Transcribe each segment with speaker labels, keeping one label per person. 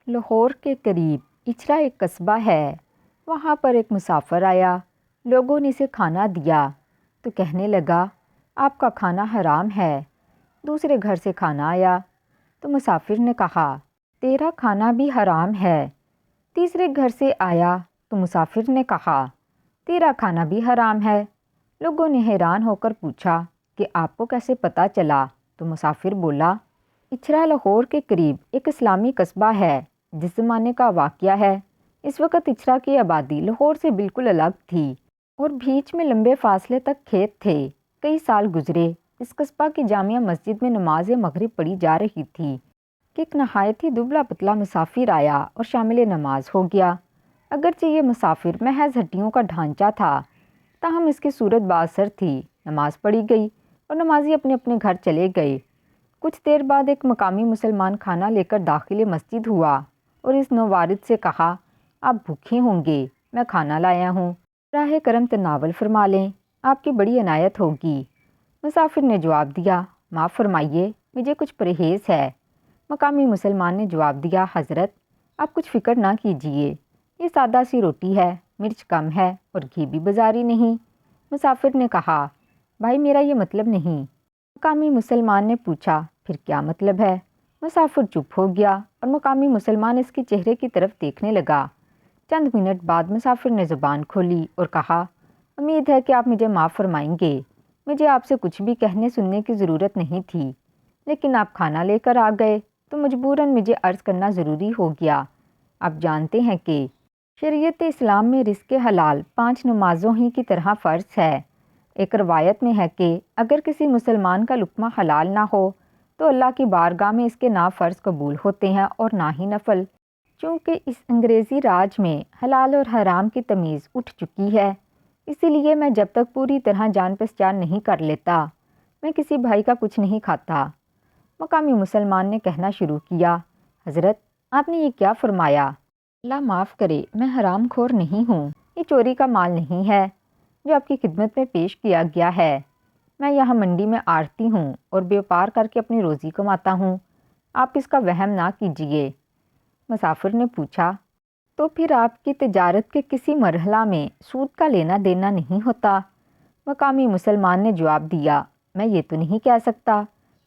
Speaker 1: لاہور کے قریب اچھرا ایک قصبہ ہے۔ وہاں پر ایک مسافر آیا۔ لوگوں نے اسے کھانا دیا تو کہنے لگا، آپ کا کھانا حرام ہے۔ دوسرے گھر سے کھانا آیا تو مسافر نے کہا، تیرا کھانا بھی حرام ہے۔ تیسرے گھر سے آیا تو مسافر نے کہا، تیرا کھانا بھی حرام ہے۔ لوگوں نے حیران ہو کر پوچھا کہ آپ کو کیسے پتہ چلا؟ تو مسافر بولا، اچھرا لاہور کے قریب ایک اسلامی قصبہ ہے جس زمانے کا واقعہ ہے۔ اس وقت اچھرا کی آبادی لاہور سے بالکل الگ تھی اور بیچ میں لمبے فاصلے تک کھیت تھے۔ کئی سال گزرے۔ اس قصبہ کی جامع مسجد میں نماز مغرب پڑھی جا رہی تھی کہ ایک نہایت ہی دبلا پتلا مسافر آیا اور شامل نماز ہو گیا۔ اگرچہ یہ مسافر محض ہڈیوں کا ڈھانچہ تھا، تاہم اس کی صورت بااثر تھی۔ نماز پڑھی گئی اور نمازی اپنے اپنے گھر چلے گئے۔ کچھ دیر بعد ایک مقامی مسلمان کھانا لے کر داخل مسجد ہوا اور اس نووارد سے کہا، آپ بھوکے ہوں گے، میں کھانا لایا ہوں، راہ کرم تناول فرما لیں، آپ کی بڑی عنایت ہوگی۔ مسافر نے جواب دیا، معاف فرمائیے، مجھے کچھ پرہیز ہے۔ مقامی مسلمان نے جواب دیا، حضرت آپ کچھ فکر نہ کیجیے، یہ سادہ سی روٹی ہے، مرچ کم ہے اور گھی بھی بازاری نہیں۔ مسافر نے کہا، بھائی میرا یہ مطلب نہیں۔ مقامی مسلمان نے پوچھا، پھر کیا مطلب ہے؟ مسافر چپ ہو گیا اور مقامی مسلمان اس کے چہرے کی طرف دیکھنے لگا۔ چند منٹ بعد مسافر نے زبان کھولی اور کہا، امید ہے کہ آپ مجھے معاف فرمائیں گے، مجھے آپ سے کچھ بھی کہنے سننے کی ضرورت نہیں تھی، لیکن آپ کھانا لے کر آ گئے تو مجبوراً مجھے عرض کرنا ضروری ہو گیا۔ آپ جانتے ہیں کہ شریعت اسلام میں رزق حلال 5 نمازوں ہی کی طرح فرض ہے۔ ایک روایت میں ہے کہ اگر کسی مسلمان کا لقمہ حلال نہ ہو تو اللہ کی بارگاہ میں اس کے نہ فرض قبول ہوتے ہیں اور نہ ہی نفل۔ چونکہ اس انگریزی راج میں حلال اور حرام کی تمیز اٹھ چکی ہے، اسی لیے میں جب تک پوری طرح جان پہچان نہیں کر لیتا، میں کسی بھائی کا کچھ نہیں کھاتا۔ مقامی مسلمان نے کہنا شروع کیا، حضرت آپ نے یہ کیا فرمایا؟ اللہ معاف کرے، میں حرام خور نہیں ہوں، یہ چوری کا مال نہیں ہے جو آپ کی خدمت میں پیش کیا گیا ہے۔ میں یہاں منڈی میں آڑتی ہوں اور بیوپار کر کے اپنی روزی کماتا ہوں، آپ اس کا وہم نہ کیجیے۔ مسافر نے پوچھا، تو پھر آپ کی تجارت کے کسی مرحلہ میں سود کا لینا دینا نہیں ہوتا؟ مقامی مسلمان نے جواب دیا، میں یہ تو نہیں کہہ سکتا،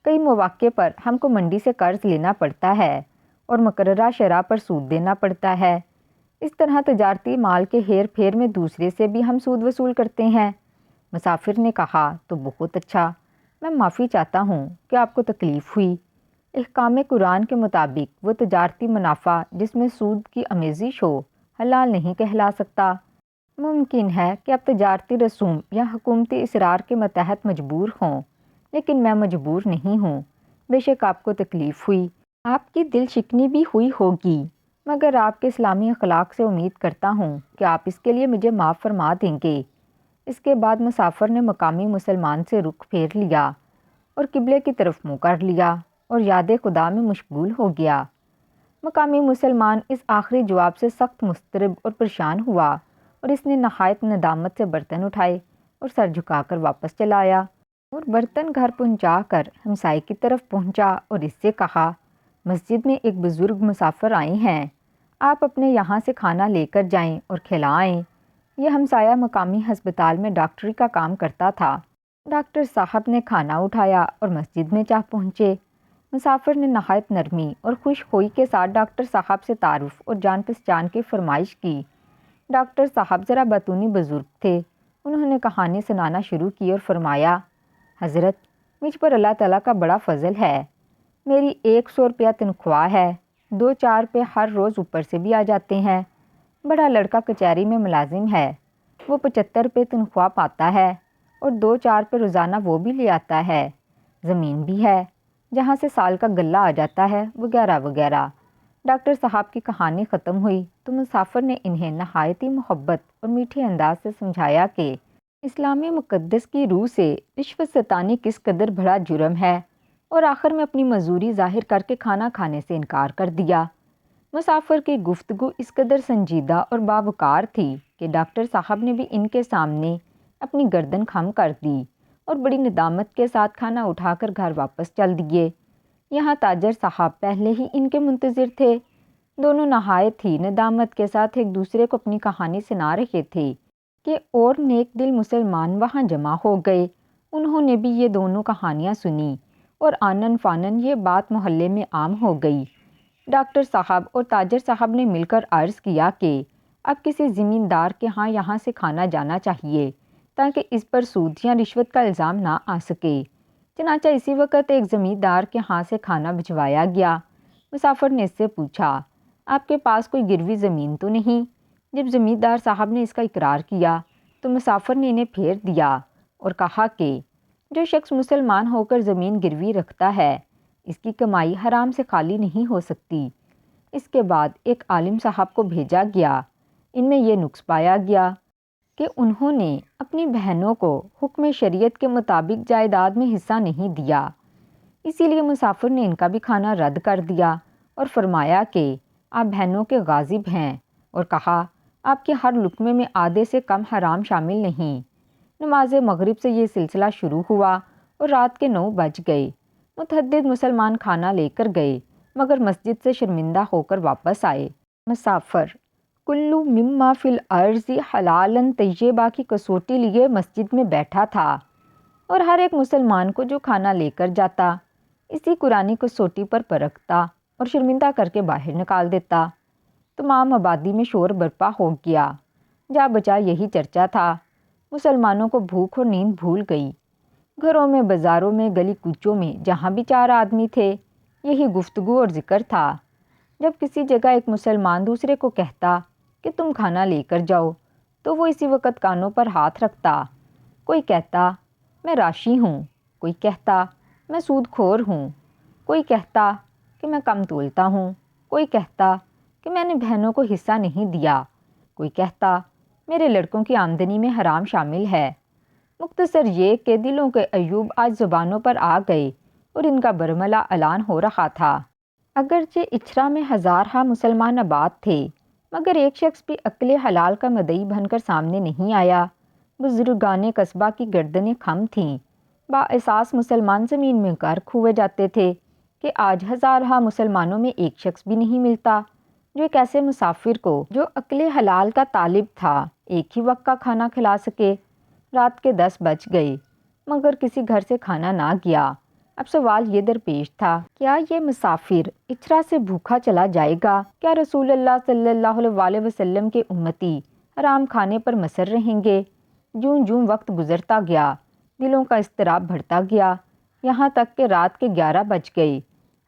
Speaker 1: کئی مواقع پر ہم کو منڈی سے قرض لینا پڑتا ہے اور مقررہ شرح پر سود دینا پڑتا ہے۔ اس طرح تجارتی مال کے ہیر پھیر میں دوسرے سے بھی ہم سود وصول کرتے ہیں۔ مسافر نے کہا، تو بہت اچھا، میں معافی چاہتا ہوں کہ آپ کو تکلیف ہوئی۔ احکام قرآن کے مطابق وہ تجارتی منافع جس میں سود کی آمیزش ہو حلال نہیں کہلا سکتا۔ ممکن ہے کہ آپ تجارتی رسوم یا حکومتی اصرار کے متحد مجبور ہوں، لیکن میں مجبور نہیں ہوں۔ بے شک آپ کو تکلیف ہوئی، آپ کی دل شکنی بھی ہوئی ہوگی، مگر آپ کے اسلامی اخلاق سے امید کرتا ہوں کہ آپ اس کے لیے مجھے معاف فرما دیں گے۔ اس کے بعد مسافر نے مقامی مسلمان سے رخ پھیر لیا اور قبلے کی طرف منہ کر لیا اور یاد خدا میں مشغول ہو گیا۔ مقامی مسلمان اس آخری جواب سے سخت مضطرب اور پریشان ہوا اور اس نے نہایت ندامت سے برتن اٹھائے اور سر جھکا کر واپس چلا آیا اور برتن گھر پہنچا کر ہمسائے کی طرف پہنچا اور اس سے کہا، مسجد میں ایک بزرگ مسافر آئے ہیں، آپ اپنے یہاں سے کھانا لے کر جائیں اور کھلائیں۔ یہ ہمسایہ مقامی ہسپتال میں ڈاکٹری کا کام کرتا تھا۔ ڈاکٹر صاحب نے کھانا اٹھایا اور مسجد میں جا پہنچے۔ مسافر نے نہایت نرمی اور خوش خوئی کے ساتھ ڈاکٹر صاحب سے تعارف اور جان پہچان کی فرمائش کی۔ ڈاکٹر صاحب ذرا بطونی بزرگ تھے۔ انہوں نے کہانی سنانا شروع کی اور فرمایا، حضرت مجھ پر اللہ تعالیٰ کا بڑا فضل ہے، میری 100 روپیہ تنخواہ ہے، 2-4 روپے ہر روز اوپر سے بھی آ جاتے ہیں۔ بڑا لڑکا کچہری میں ملازم ہے، وہ 75 روپے تنخواہ پاتا ہے اور 2-4 روپے روزانہ وہ بھی لے آتا ہے۔ زمین بھی ہے جہاں سے سال کا غلہ آ جاتا ہے، وغیرہ وغیرہ۔ ڈاکٹر صاحب کی کہانی ختم ہوئی تو مسافر نے انہیں نہایتی محبت اور میٹھے انداز سے سمجھایا کہ اسلام مقدس کی روح سے رشوت ستانی کس قدر بڑا جرم ہے، اور آخر میں اپنی مزدوری ظاہر کر کے کھانا کھانے سے انکار کر دیا۔ مسافر کی گفتگو اس قدر سنجیدہ اور باوقار تھی کہ ڈاکٹر صاحب نے بھی ان کے سامنے اپنی گردن خم کر دی اور بڑی ندامت کے ساتھ کھانا اٹھا کر گھر واپس چل دیے۔ یہاں تاجر صاحب پہلے ہی ان کے منتظر تھے۔ دونوں نہایت ہی ندامت کے ساتھ ایک دوسرے کو اپنی کہانی سنا رہے تھے کہ اور نیک دل مسلمان وہاں جمع ہو گئے۔ انہوں نے بھی یہ دونوں کہانیاں سنی اور آنن فانن یہ بات محلے میں عام ہو گئی۔ ڈاکٹر صاحب اور تاجر صاحب نے مل کر عرض کیا کہ اب کسی زمیندار کے ہاں یہاں سے کھانا جانا چاہیے تاکہ اس پر سود یا رشوت کا الزام نہ آ سکے۔ چنانچہ اسی وقت ایک زمیندار کے ہاں سے کھانا بھجوایا گیا۔ مسافر نے اس سے پوچھا، آپ کے پاس کوئی گروی زمین تو نہیں؟ جب زمیندار صاحب نے اس کا اقرار کیا تو مسافر نے انہیں پھیر دیا اور کہا کہ جو شخص مسلمان ہو کر زمین گروی رکھتا ہے اس کی کمائی حرام سے خالی نہیں ہو سکتی۔ اس کے بعد ایک عالم صاحب کو بھیجا گیا۔ ان میں یہ نقص پایا گیا کہ انہوں نے اپنی بہنوں کو حکم شریعت کے مطابق جائیداد میں حصہ نہیں دیا، اسی لیے مسافر نے ان کا بھی کھانا رد کر دیا اور فرمایا کہ آپ بہنوں کے غاصب ہیں، اور کہا آپ کے ہر لقمے میں آدھے سے کم حرام شامل نہیں۔ نماز مغرب سے یہ سلسلہ شروع ہوا اور رات کے 9 بج گئے۔ متعدد مسلمان کھانا لے کر گئے مگر مسجد سے شرمندہ ہو کر واپس آئے۔ مسافر کلو مما فی الارض حلالا طیبہ کی کسوٹی لیے مسجد میں بیٹھا تھا اور ہر ایک مسلمان کو جو کھانا لے کر جاتا اسی قرآنی کسوٹی پر پرکھتا اور شرمندہ کر کے باہر نکال دیتا۔ تمام آبادی میں شور برپا ہو گیا، جا بچا یہی چرچا تھا۔ مسلمانوں کو بھوک اور نیند بھول گئی۔ گھروں میں، بازاروں میں، گلی کوچوں میں جہاں بھی 4 آدمی تھے یہی گفتگو اور ذکر تھا۔ جب کسی جگہ ایک مسلمان دوسرے کو کہتا کہ تم کھانا لے کر جاؤ تو وہ اسی وقت کانوں پر ہاتھ رکھتا۔ کوئی کہتا میں راشی ہوں، کوئی کہتا میں سود خور ہوں، کوئی کہتا کہ میں کم تولتا ہوں، کوئی کہتا کہ میں نے بہنوں کو حصہ نہیں دیا، کوئی کہتا میرے لڑکوں کی آمدنی میں حرام شامل ہے۔ مختصر یہ کہ دلوں کے عیوب آج زبانوں پر آ گئے اور ان کا برملا اعلان ہو رہا تھا۔ اگرچہ اچھرا میں ہزارہا مسلمان آباد تھے مگر ایک شخص بھی عقل حلال کا مدعی بن کر سامنے نہیں آیا۔ بزرگان قصبہ کی گردنیں خم تھیں۔ بااحساس مسلمان زمین میں غرق ہوئے جاتے تھے کہ آج ہزارہا مسلمانوں میں ایک شخص بھی نہیں ملتا جو ایک ایسے مسافر کو جو عقل حلال کا طالب تھا ایک ہی وقت کا کھانا کھلا سکے۔ رات کے 10 بج گئے مگر کسی گھر سے کھانا نہ گیا۔ اب سوال یہ درپیش تھا، کیا یہ مسافر اچھرا سے بھوکا چلا جائے گا؟ کیا رسول اللہ صلی اللہ علیہ وسلم کے امتی حرام کھانے پر مصر رہیں گے؟ جوں جوں وقت گزرتا گیا دلوں کا اضطراب بڑھتا گیا، یہاں تک کہ رات کے 11 بج گئے۔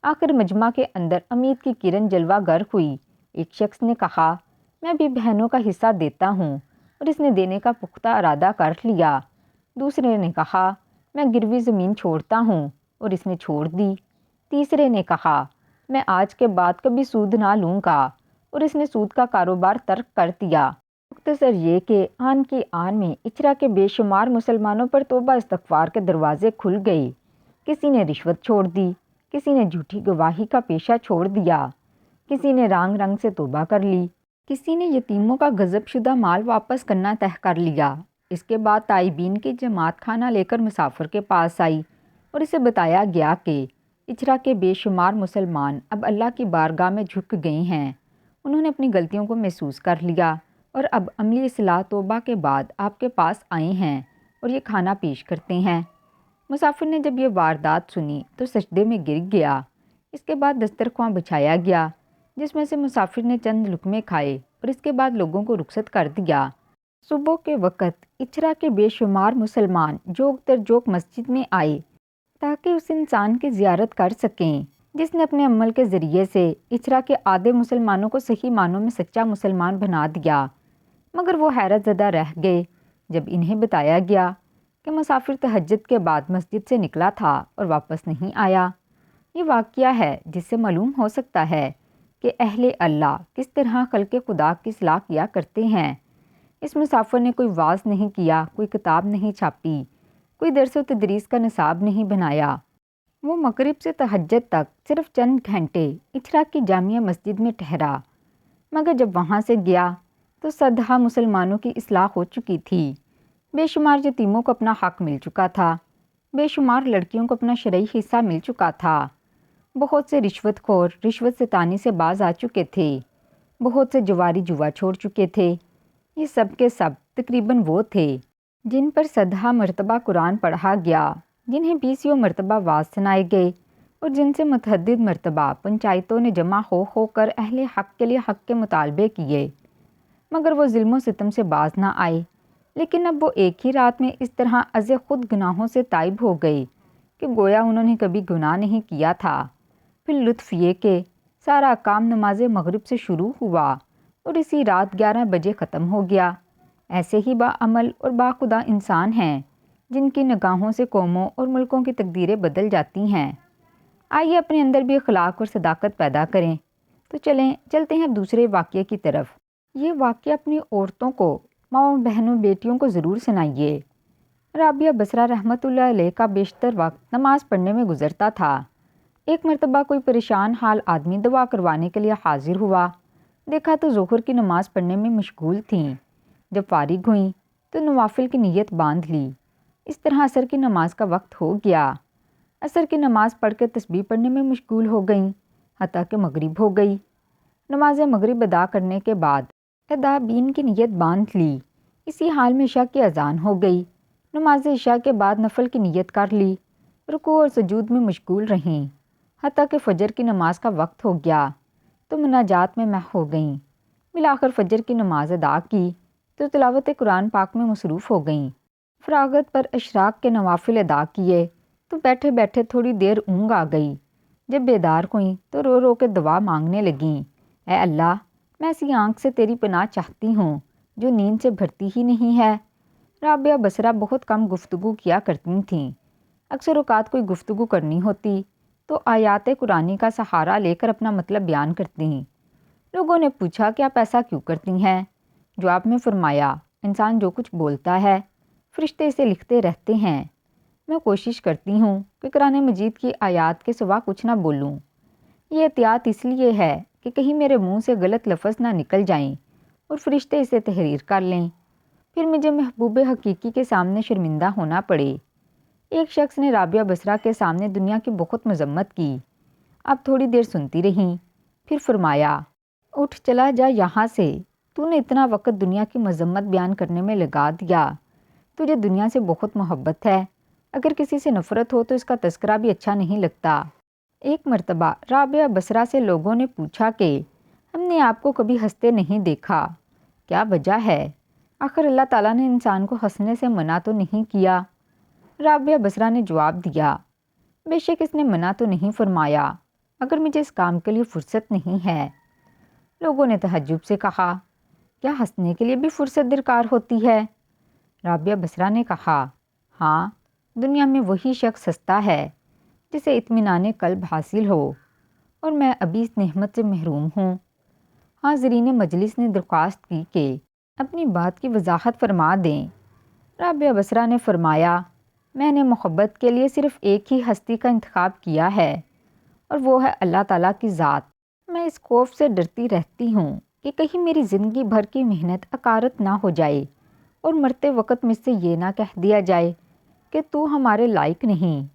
Speaker 1: آخر مجمع کے اندر امید کی کرن جلوہ گر ہوئی۔ ایک شخص نے کہا میں بھی بہنوں کا حصہ دیتا ہوں، اور اس نے دینے کا پختہ ارادہ کر لیا۔ دوسرے نے کہا میں گروی زمین چھوڑتا ہوں، اور اس نے چھوڑ دی۔ تیسرے نے کہا میں آج کے بعد کبھی سود نہ لوں گا، اور اس نے سود کا کاروبار ترک کر دیا۔ مختصر یہ کہ آن کی آن میں اچھرا کے بے شمار مسلمانوں پر توبہ استغفار کے دروازے کھل گئے۔ کسی نے رشوت چھوڑ دی، کسی نے جھوٹی گواہی کا پیشہ چھوڑ دیا، کسی نے رنگ رنگ سے توبہ کر لی، کسی نے یتیموں کا غصب شدہ مال واپس کرنا طے کر لیا۔ اس کے بعد تائبین کی جماعت کھانا لے کر مسافر کے پاس آئی اور اسے بتایا گیا کہ اچھرا کے بے شمار مسلمان اب اللہ کی بارگاہ میں جھک گئے ہیں۔ انہوں نے اپنی غلطیوں کو محسوس کر لیا اور اب عملی اصلاح توبہ کے بعد آپ کے پاس آئے ہیں اور یہ کھانا پیش کرتے ہیں۔ مسافر نے جب یہ واردات سنی تو سجدے میں گر گیا۔ اس کے بعد دسترخواں بچھایا گیا جس میں سے مسافر نے چند لقمے کھائے اور اس کے بعد لوگوں کو رخصت کر دیا۔ صبح کے وقت اچھرا کے بے شمار مسلمان جوگ در جوگ مسجد میں آئے تاکہ اس انسان کی زیارت کر سکیں جس نے اپنے عمل کے ذریعے سے اچھرا کے آدھے مسلمانوں کو صحیح معنوں میں سچا مسلمان بنا دیا۔ مگر وہ حیرت زدہ رہ گئے جب انہیں بتایا گیا کہ مسافر تہجد کے بعد مسجد سے نکلا تھا اور واپس نہیں آیا۔ یہ واقعہ ہے جس سے معلوم ہو سکتا ہے کہ اہل اللہ کس طرح خلق خدا کی اصلاح کیا کرتے ہیں۔ اس مسافر نے کوئی واعظ نہیں کیا، کوئی کتاب نہیں چھاپی، کوئی درس و تدریس کا نصاب نہیں بنایا۔ وہ مغرب سے تہجد تک صرف چند گھنٹے اچھرا کی جامع مسجد میں ٹھہرا، مگر جب وہاں سے گیا تو صدہا مسلمانوں کی اصلاح ہو چکی تھی۔ بے شمار یتیموں کو اپنا حق مل چکا تھا، بے شمار لڑکیوں کو اپنا شرعی حصہ مل چکا تھا۔ بہت سے رشوت خور رشوت ستانی سے باز آ چکے تھے، بہت سے جواری جوا چھوڑ چکے تھے۔ یہ سب کے سب تقریباً وہ تھے جن پر 100 مرتبہ قرآن پڑھا گیا، جنہیں 20 مرتبہ واعظ سنائے گئے، اور جن سے متعدد مرتبہ پنچایتوں نے جمع ہو کر اہل حق کے لیے حق کے مطالبے کیے، مگر وہ ظلم و ستم سے باز نہ آئے۔ لیکن اب وہ ایک ہی رات میں اس طرح از خود گناہوں سے تائب ہو گئے کہ گویا انہوں نے کبھی گناہ نہیں کیا تھا۔ پھر لطف یہ کہ سارا کام نماز مغرب سے شروع ہوا اور اسی رات 11 بجے ختم ہو گیا۔ ایسے ہی باعمل اور باخدا انسان ہیں جن کی نگاہوں سے قوموں اور ملکوں کی تقدیریں بدل جاتی ہیں۔ آئیے اپنے اندر بھی اخلاق اور صداقت پیدا کریں۔ تو چلتے ہیں دوسرے واقعے کی طرف۔ یہ واقعہ اپنی عورتوں کو، ماؤں بہنوں بیٹیوں کو ضرور سنائیے۔ رابعہ بصرہ رحمۃ اللہ علیہ کا بیشتر وقت نماز پڑھنے میں گزرتا تھا۔ ایک مرتبہ کوئی پریشان حال آدمی دعا کروانے کے لیے حاضر ہوا۔ دیکھا تو ظہر کی نماز پڑھنے میں مشغول تھیں۔ جب فارغ ہوئیں تو نوافل کی نیت باندھ لی۔ اس طرح عصر کی نماز کا وقت ہو گیا۔ عصر کی نماز پڑھ کے تسبیح پڑھنے میں مشغول ہو گئیں، حتیٰ کہ مغرب ہو گئی۔ نماز مغرب ادا کرنے کے بعد ادا بین کی نیت باندھ لی۔ اسی حال میں عشاء کی اذان ہو گئی۔ نماز عشاء کے بعد نفل کی نیت کر لی، رکوع اور سجود میں مشغول رہیں، حتیٰ کہ فجر کی نماز کا وقت ہو گیا تو مناجات میں محو ہو گئیں۔ بالآخر فجر کی نماز ادا کی تو تلاوت قرآن پاک میں مصروف ہو گئیں۔ فراغت پر اشراق کے نوافل ادا کیے تو بیٹھے بیٹھے تھوڑی دیر اونگ آ گئی۔ جب بیدار ہوئیں تو رو رو کے دعا مانگنے لگیں، اے اللہ، میں ایسی آنکھ سے تیری پناہ چاہتی ہوں جو نیند سے بھرتی ہی نہیں ہے۔ رابعہ بصرہ بہت کم گفتگو کیا کرتی تھیں۔ اکثر اوقات کوئی گفتگو کرنی ہوتی تو آیات قرآنی کا سہارا لے کر اپنا مطلب بیان کرتی۔ لوگوں نے پوچھا کہ آپ ایسا کیوں کرتی ہیں؟ جواب میں فرمایا، انسان جو کچھ بولتا ہے فرشتے اسے لکھتے رہتے ہیں۔ میں کوشش کرتی ہوں کہ قرآن مجید کی آیات کے سوا کچھ نہ بولوں۔ یہ احتیاط اس لیے ہے کہ کہیں میرے منہ سے غلط لفظ نہ نکل جائیں اور فرشتے اسے تحریر کر لیں، پھر مجھے محبوب حقیقی کے سامنے شرمندہ ہونا پڑے۔ ایک شخص نے رابعہ بصرہ کے سامنے دنیا کی بہت مذمت کی۔ اب تھوڑی دیر سنتی رہیں، پھر فرمایا، اٹھ چلا جا یہاں سے، تو نے اتنا وقت دنیا کی مذمت بیان کرنے میں لگا دیا۔ تجھے دنیا سے بہت محبت ہے، اگر کسی سے نفرت ہو تو اس کا تذکرہ بھی اچھا نہیں لگتا۔ ایک مرتبہ رابعہ بصرہ سے لوگوں نے پوچھا کہ ہم نے آپ کو کبھی ہنستے نہیں دیکھا، کیا وجہ ہے؟ آخر اللہ تعالیٰ نے انسان کو ہنسنے سے منع تو نہیں کیا؟ رابعہ بصرہ نے جواب دیا، بے شک اس نے منع تو نہیں فرمایا، مگر مجھے اس کام کے لیے فرصت نہیں ہے۔ لوگوں نے تعجب سے کہا، کیا ہنسنے کے لیے بھی فرصت درکار ہوتی ہے؟ رابعہ بصرہ نے کہا، ہاں، دنیا میں وہی شخص ہنستا ہے جسے اطمینان قلب حاصل ہو، اور میں ابھی اس نعمت سے محروم ہوں۔ حاضرین مجلس نے درخواست کی کہ اپنی بات کی وضاحت فرما دیں۔ رابعہ بصرہ نے فرمایا، میں نے محبت کے لیے صرف ایک ہی ہستی کا انتخاب کیا ہے، اور وہ ہے اللہ تعالیٰ کی ذات۔ میں اس خوف سے ڈرتی رہتی ہوں کہ کہیں میری زندگی بھر کی محنت عکارت نہ ہو جائے اور مرتے وقت مجھ سے یہ نہ کہہ دیا جائے کہ تو ہمارے لائق نہیں۔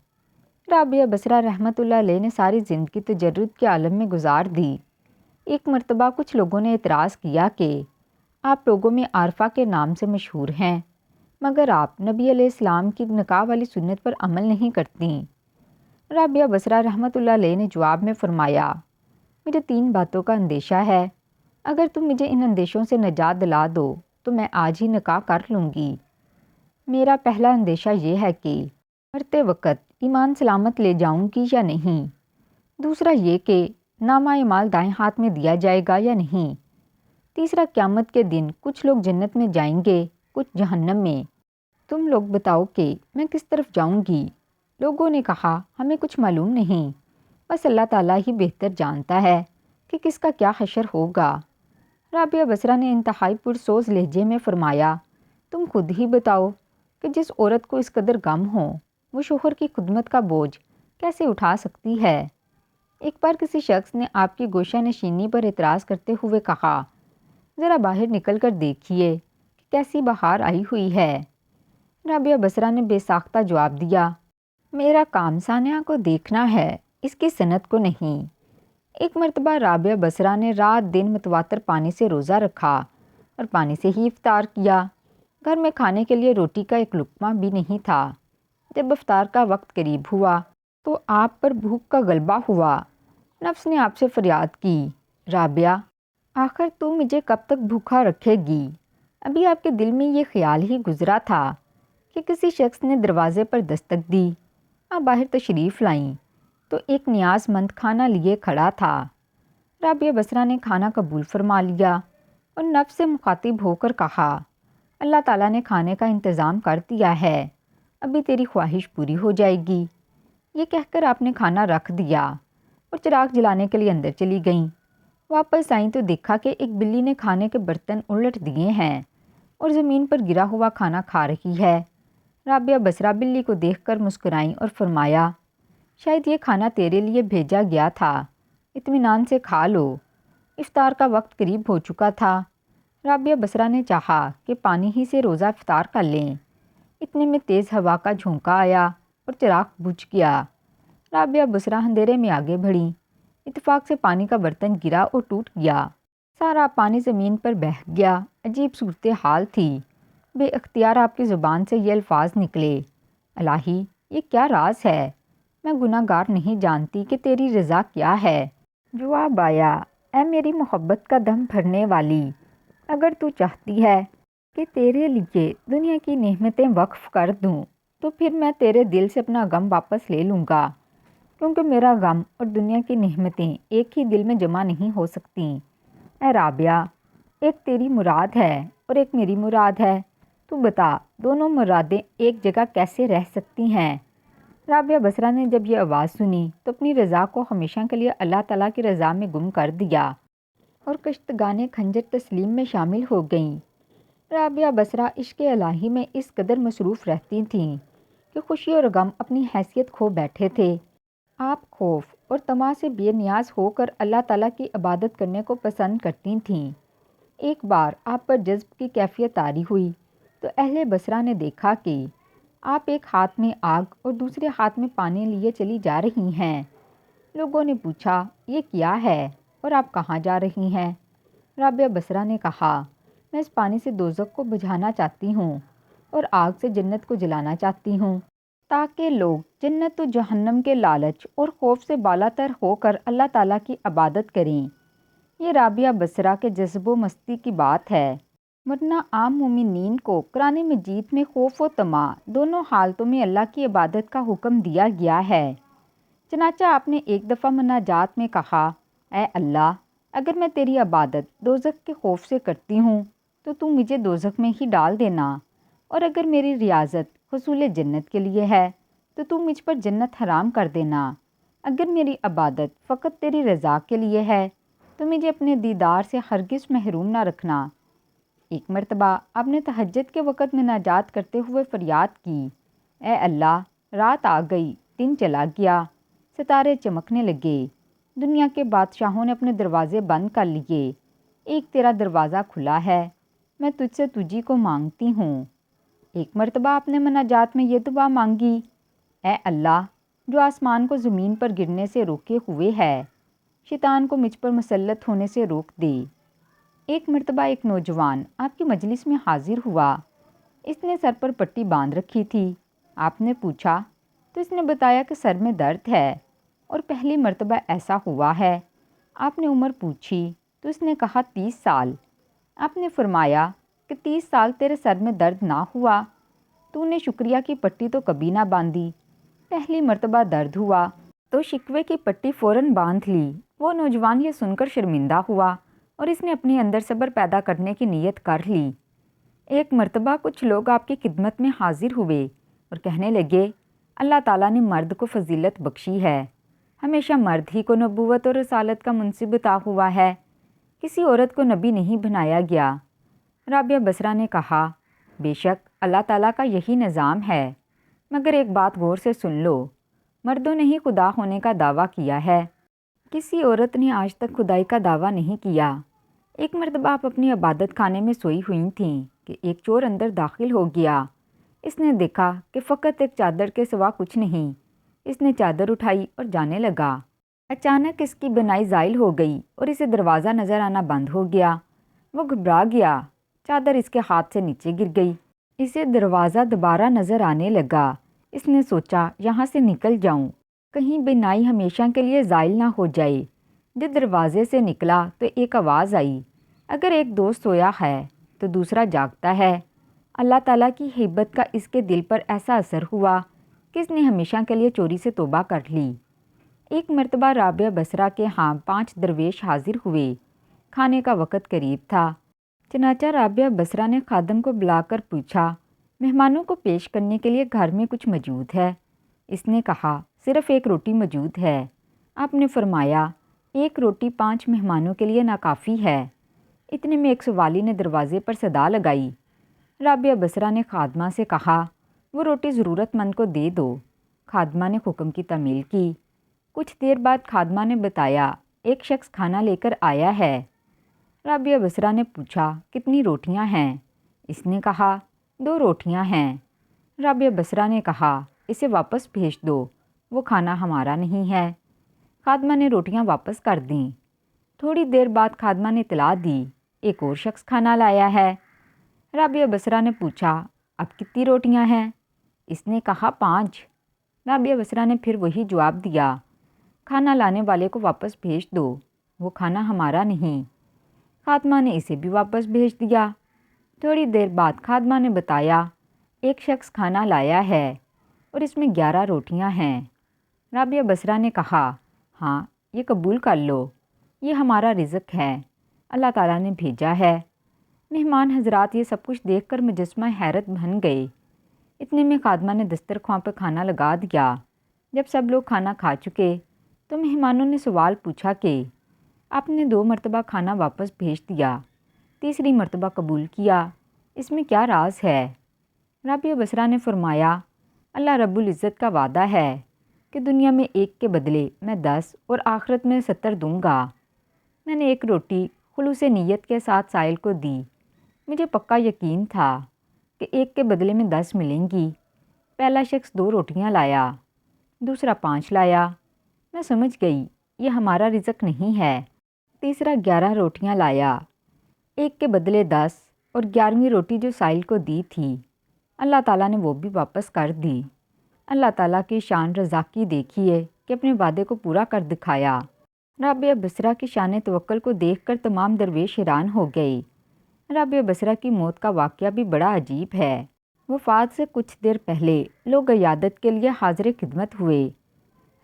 Speaker 1: رابعہ بصرہ رحمۃ اللہ علیہ نے ساری زندگی تجرد کے عالم میں گزار دی۔ ایک مرتبہ کچھ لوگوں نے اعتراض کیا کہ آپ لوگوں میں عارفہ کے نام سے مشہور ہیں، مگر آپ نبی علیہ السلام کی نکاح والی سنت پر عمل نہیں کرتی۔ رابعہ بصرہ رحمۃ اللہ علیہ نے جواب میں فرمایا، مجھے 3 باتوں کا اندیشہ ہے، اگر تم مجھے ان اندیشوں سے نجات دلا دو تو میں آج ہی نکاح کر لوں گی۔ میرا پہلا اندیشہ یہ ہے کہ مرتے وقت ایمان سلامت لے جاؤں گی یا نہیں۔ دوسرا یہ کہ نامہ اعمال دائیں ہاتھ میں دیا جائے گا یا نہیں۔ تیسرا، قیامت کے دن کچھ لوگ جنت میں جائیں گے، کچھ جہنم میں۔ تم لوگ بتاؤ کہ میں کس طرف جاؤں گی؟ لوگوں نے کہا، ہمیں کچھ معلوم نہیں، بس اللہ تعالیٰ ہی بہتر جانتا ہے کہ کس کا کیا حشر ہوگا۔ رابعہ بصرہ نے انتہائی پرسوز لہجے میں فرمایا، تم خود ہی بتاؤ کہ جس عورت کو اس قدر غم ہو وہ شوہر کی خدمت کا بوجھ کیسے اٹھا سکتی ہے؟ ایک بار کسی شخص نے آپ کی گوشہ نشینی پر اعتراض کرتے ہوئے کہا، ذرا باہر نکل کر دیکھیے کہ کیسی بہار آئی ہوئی ہے۔ رابعہ بصرہ نے بے ساختہ جواب دیا، میرا کام سانحہ کو دیکھنا ہے، اس کی سند کو نہیں۔ ایک مرتبہ رابعہ بصرہ نے رات دن متواتر پانی سے روزہ رکھا اور پانی سے ہی افطار کیا۔ گھر میں کھانے کے لیے روٹی کا ایک لقمہ بھی نہیں تھا۔ جب افطار کا وقت قریب ہوا تو آپ پر بھوک کا غلبہ ہوا۔ نفس نے آپ سے فریاد کی، رابعہ آخر تو مجھے کب تک بھوکا رکھے گی؟ ابھی آپ کے دل میں یہ خیال ہی گزرا تھا کہ کسی شخص نے دروازے پر دستک دی۔ آپ باہر تشریف لائیں تو ایک نیاز مند کھانا لیے کھڑا تھا۔ رابعہ بصرہ نے کھانا قبول فرما لیا اور نفس سے مخاطب ہو کر کہا، اللہ تعالیٰ نے کھانے کا انتظام کر دیا ہے، ابھی تیری خواہش پوری ہو جائے گی۔ یہ کہہ کر آپ نے کھانا رکھ دیا اور چراغ جلانے کے لیے اندر چلی گئیں۔ واپس آئیں تو دیکھا کہ ایک بلی نے کھانے کے برتن الٹ دیے ہیں اور زمین پر گرا ہوا کھانا کھا رہی ہے۔ رابعہ بصرہ بلی کو دیکھ کر مسکرائیں اور فرمایا، شاید یہ کھانا تیرے لیے بھیجا گیا تھا، اطمینان سے کھا لو۔ افطار کا وقت قریب ہو چکا تھا۔ رابعہ بصرہ نے چاہا کہ پانی ہی سے روزہ افطار کر لیں۔ اتنے میں تیز ہوا کا جھونکا آیا اور چراغ بجھ گیا۔ رابعہ بصرہ اندھیرے میں آگے بڑھیں۔ اتفاق سے پانی کا برتن گرا اور ٹوٹ گیا۔ سارا پانی زمین پر بہہ گیا۔ عجیب صورتحال تھی۔ بے اختیار آپ کی زبان سے یہ الفاظ نکلے، الہی یہ کیا راز ہے؟ میں گناہ گار نہیں جانتی کہ تیری رضا کیا ہے۔ جواب آیا، اے میری محبت کا دم بھرنے والی، اگر تو چاہتی ہے کہ تیرے لیے دنیا کی نعمتیں وقف کر دوں تو پھر میں تیرے دل سے اپنا غم واپس لے لوں گا، کیونکہ میرا غم اور دنیا کی نعمتیں ایک ہی دل میں جمع نہیں ہو سکتیں۔ اے رابعہ، ایک تیری مراد ہے اور ایک میری مراد ہے، تو بتا دونوں مرادیں ایک جگہ کیسے رہ سکتی ہیں؟ رابعہ بصرہ نے جب یہ آواز سنی تو اپنی رضا کو ہمیشہ کے لیے اللہ تعالیٰ کی رضا میں گم کر دیا اور کشتگانِ خنجر تسلیم میں شامل ہو گئیں۔ رابعہ بصرہ عشق الہی میں اس قدر مصروف رہتی تھیں کہ خوشی اور غم اپنی حیثیت کھو بیٹھے تھے۔ آپ خوف اور طمع سے بے نیاز ہو کر اللہ تعالیٰ کی عبادت کرنے کو پسند کرتی تھیں۔ ایک بار آپ پر جذب کی کیفیت طاری ہوئی تو اہل بصرہ نے دیکھا کہ آپ ایک ہاتھ میں آگ اور دوسرے ہاتھ میں پانی لیے چلی جا رہی ہیں۔ لوگوں نے پوچھا، یہ کیا ہے اور آپ کہاں جا رہی ہیں؟ رابعہ بصرہ نے کہا، میں اس پانی سے دوزخ کو بجھانا چاہتی ہوں اور آگ سے جنت کو جلانا چاہتی ہوں، تاکہ لوگ جنت و جہنم کے لالچ اور خوف سے بالا تر ہو کر اللہ تعالیٰ کی عبادت کریں۔ یہ رابعہ بصرہ کے جذب و مستی کی بات ہے، ورنہ عام مومنین کو قرآن مجید میں خوف و طمع دونوں حالتوں میں اللہ کی عبادت کا حکم دیا گیا ہے۔ چنانچہ آپ نے ایک دفعہ مناجات میں کہا، اے اللہ، اگر میں تیری عبادت دوزخ کے خوف سے کرتی ہوں تو مجھے دوزخ میں ہی ڈال دینا، اور اگر میری ریاضت حصول جنت کے لیے ہے تو مجھ پر جنت حرام کر دینا۔ اگر میری عبادت فقط تیری رضا کے لیے ہے تو مجھے اپنے دیدار سے ہرگز محروم نہ رکھنا۔ ایک مرتبہ آپ نے تہجد کے وقت مناجات کرتے ہوئے فریاد کی، اے اللہ، رات آ گئی، دن چلا گیا، ستارے چمکنے لگے، دنیا کے بادشاہوں نے اپنے دروازے بند کر لیے، ایک تیرا دروازہ کھلا ہے، میں تجھ سے تجھی کو مانگتی ہوں۔ ایک مرتبہ آپ نے مناجات میں یہ دعا مانگی، اے اللہ، جو آسمان کو زمین پر گرنے سے روکے ہوئے ہے، شیطان کو مجھ پر مسلط ہونے سے روک دے۔ ایک مرتبہ ایک نوجوان آپ کی مجلس میں حاضر ہوا۔ اس نے سر پر پٹی باندھ رکھی تھی۔ آپ نے پوچھا تو اس نے بتایا کہ سر میں درد ہے اور پہلی مرتبہ ایسا ہوا ہے۔ آپ نے عمر پوچھی تو اس نے کہا 30 سال۔ آپ نے فرمایا کہ 30 سال تیرے سر میں درد نہ ہوا، تو نے شکریہ کی پٹی تو کبھی نہ باندھی۔ پہلی مرتبہ درد ہوا تو شکوے کی پٹی فوراً باندھ لی۔ وہ نوجوان یہ سن کر شرمندہ ہوا اور اس نے اپنے اندر صبر پیدا کرنے کی نیت کر لی۔ ایک مرتبہ کچھ لوگ آپ کی خدمت میں حاضر ہوئے اور کہنے لگے، اللہ تعالیٰ نے مرد کو فضیلت بخشی ہے، ہمیشہ مرد ہی کو نبوت اور رسالت کا منصب عطا ہوا ہے، کسی عورت کو نبی نہیں بنایا گیا۔ رابعہ بصرہ نے کہا، بے شک اللہ تعالیٰ کا یہی نظام ہے، مگر ایک بات غور سے سن لو، مردوں نے ہی خدا ہونے کا دعویٰ کیا ہے، کسی عورت نے آج تک خدائی کا دعویٰ نہیں کیا۔ ایک مرتبہ آپ اپنی عبادت خانے میں سوئی ہوئی تھیں کہ ایک چور اندر داخل ہو گیا۔ اس نے دیکھا کہ فقط ایک چادر کے سوا کچھ نہیں۔ اس نے چادر اٹھائی اور جانے لگا۔ اچانک اس کی بنائی زائل ہو گئی اور اسے دروازہ نظر آنا بند ہو گیا۔ وہ گھبرا گیا، چادر اس کے ہاتھ سے نیچے گر گئی۔ اسے دروازہ دوبارہ نظر آنے لگا۔ اس نے سوچا یہاں سے نکل جاؤں، کہیں بنائی ہمیشہ کے لیے زائل نہ ہو جائے۔ جب دروازے سے نکلا تو ایک آواز آئی، اگر ایک دوست سویا ہے تو دوسرا جاگتا ہے۔ اللہ تعالیٰ کی ہیبت کا اس کے دل پر ایسا اثر ہوا کہ اس نے ہمیشہ کے لیے چوری سے توبہ کر لی۔ ایک مرتبہ رابعہ بصرہ کے ہاں 5 درویش حاضر ہوئے۔ کھانے کا وقت قریب تھا، چنانچہ رابعہ بصرہ نے خادم کو بلا کر پوچھا، مہمانوں کو پیش کرنے کے لیے گھر میں کچھ موجود ہے؟ اس نے کہا، صرف ایک روٹی موجود ہے۔ آپ نے فرمایا، ایک روٹی 5 مہمانوں کے لیے ناکافی ہے۔ اتنے میں ایک سوالی نے دروازے پر صدا لگائی۔ رابعہ بصرہ نے خادمہ سے کہا، وہ روٹی ضرورت مند کو دے دو۔ خادمہ نے حکم کی تعمیل کی۔ کچھ دیر بعد خادمہ نے بتایا، ایک شخص کھانا لے کر آیا ہے۔ رابعہ بصرہ نے پوچھا، کتنی روٹیاں ہیں؟ اس نے کہا، 2 روٹیاں ہیں۔ رابعہ بصرہ نے کہا، اسے واپس بھیج دو، وہ کھانا ہمارا نہیں ہے۔ خادمہ نے روٹیاں واپس کر دیں۔ تھوڑی دیر بعد خادمہ نے اطلاع دی، ایک اور شخص کھانا لایا ہے۔ رابعہ بصرہ نے پوچھا، اب کتنی روٹیاں ہیں؟ اس نے کہا، 5۔ رابعہ بصرہ نے پھر وہی جواب دیا، کھانا لانے والے کو واپس بھیج دو، وہ کھانا ہمارا نہیں۔ خادمہ نے اسے بھی واپس بھیج دیا۔ تھوڑی دیر بعد خادمہ نے بتایا، ایک شخص کھانا لایا ہے اور اس میں 11 روٹیاں ہیں۔ رابعہ بصرہ نے کہا، ہاں، یہ قبول کر لو، یہ ہمارا رزق ہے، اللہ تعالیٰ نے بھیجا ہے۔ مہمان حضرات یہ سب کچھ دیکھ کر مجسمہ حیرت بن گئے۔ اتنے میں خادمہ نے دسترخوان پہ کھانا لگا دیا۔ جب سب لوگ کھانا کھا چکے تو مہمانوں نے سوال پوچھا کہ آپ نے 2 مرتبہ کھانا واپس بھیج دیا، تیسری مرتبہ قبول کیا، اس میں کیا راز ہے؟ رابعہ بصرہ نے فرمایا، اللہ رب العزت کا وعدہ ہے کہ دنیا میں 1 کے بدلے میں 10 اور آخرت میں 70 دوں گا۔ میں نے 1 روٹی خلوص نیت کے ساتھ سائل کو دی۔ مجھے پکا یقین تھا کہ 1 کے بدلے میں 10 ملیں گی۔ پہلا شخص 2 روٹیاں لایا، دوسرا 5 لایا۔ میں سمجھ گئی یہ ہمارا رزق نہیں ہے۔ تیسرا 11 روٹیاں لایا، 1 کے بدلے 10، اور 11ویں روٹی جو سائل کو دی تھی اللہ تعالیٰ نے وہ بھی واپس کر دی۔ اللہ تعالیٰ کی شان رزاقی دیکھیے کہ اپنے وعدے کو پورا کر دکھایا۔ رابعہ بصرہ کی شان توکل کو دیکھ کر تمام درویش حیران ہو گئے۔ رابعہ بصرہ کی موت کا واقعہ بھی بڑا عجیب ہے۔ وفات سے کچھ دیر پہلے لوگ عیادت کے لیے حاضر خدمت ہوئے۔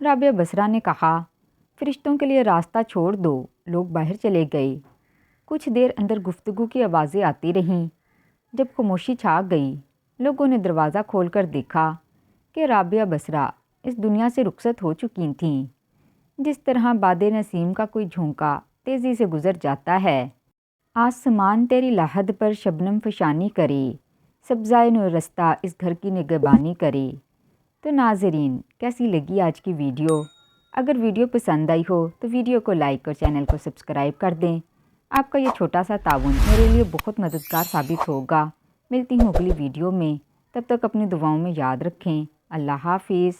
Speaker 1: رابعہ بصرہ نے کہا، فرشتوں کے لیے راستہ چھوڑ دو۔ لوگ باہر چلے گئے۔ کچھ دیر اندر گفتگو کی آوازیں آتی رہیں۔ جب خاموشی چھا گئی، لوگوں نے دروازہ کھول کر دیکھا کہ رابعہ بصرہ اس دنیا سے رخصت ہو چکی تھیں۔ جس طرح باد نسیم کا کوئی جھونکا تیزی سے گزر جاتا ہے۔ آسمان تیری لاحد پر شبنم فشانی کرے، سبزائے نو رستہ اس گھر کی نگہبانی کرے۔ تو ناظرین، کیسی لگی آج کی ویڈیو؟ اگر ویڈیو پسند آئی ہو تو ویڈیو کو لائک اور چینل کو سبسکرائب کر دیں۔ آپ کا یہ چھوٹا سا تعاون میرے لیے بہت مددگار ثابت ہوگا۔ ملتی ہوں اگلی ویڈیو میں، تب تک اپنی دعاؤں میں یاد رکھیں۔ اللہ حافظ۔